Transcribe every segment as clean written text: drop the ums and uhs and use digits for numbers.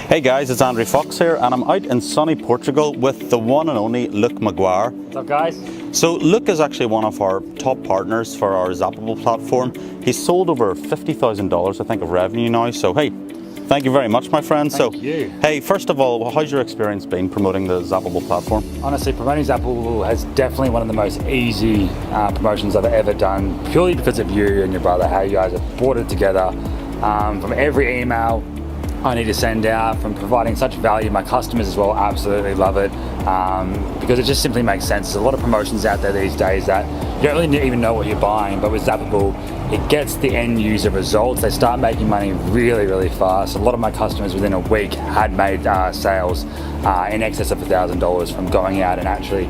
Hey guys, it's Andrew Fox here, and I'm out in sunny Portugal with the one and only Luke Maguire. What's up, guys? So Luke is actually one of our top partners for our Zapable platform. He's sold over $50,000, I think, of revenue now. So hey, thank you very much, my friend. Thank you. Hey, first of all, how's your experience been promoting the Zapable platform? Honestly, promoting Zapable has definitely one of the most easy promotions I've ever done, purely because of you and your brother, how you guys have brought it together. From every email I need to send out, from providing such value, my customers as well absolutely love it, because it just simply makes sense. There's a lot of promotions out there these days that you don't really even know what you're buying, but with Zapable, it gets the end user results. They start making money really, really fast. A lot of my customers within a week had made sales in excess of $1,000 from going out and actually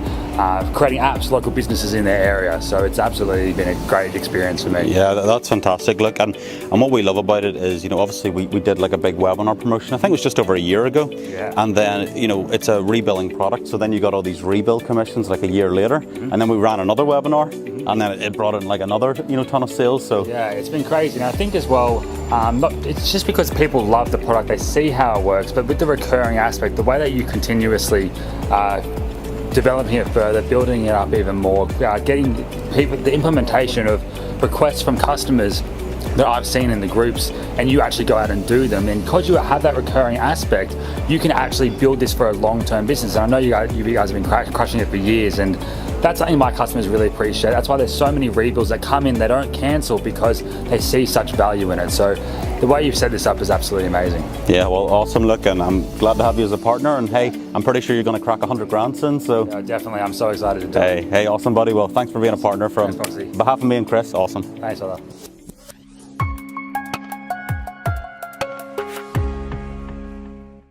creating apps, local businesses in their area. So it's absolutely been a great experience for me. Yeah, that's fantastic. Look, and what we love about it is, obviously we did like a big webinar promotion. I think it was just over a year ago. Yeah. And then, it's a rebilling product. So then you got all these rebill commissions like a year later. Mm-hmm. And then we ran another webinar, and then it brought in like another, ton of sales. So yeah, it's been crazy. And I think as well, it's just because people love the product, they see how it works, but with the recurring aspect, the way that you continuously developing it further, building it up even more, getting people, the implementation of requests from customers that I've seen in the groups, and you actually go out and do them, and because you have that recurring aspect, you can actually build this for a long-term business. And I know you guys have been crushing it for years, and that's something my customers really appreciate. That's why there's so many rebuilds that come in, they don't cancel because they see such value in it. So the way you've set this up is absolutely amazing. Yeah, well, awesome. Look, and I'm glad to have you as a partner, and hey, I'm pretty sure you're going to crack 100 grand soon. So yeah, definitely, I'm so excited to do it. Hey, awesome, buddy. Well, thanks for being a partner. From Thanks, behalf of me and Chris, awesome. Thanks, brother.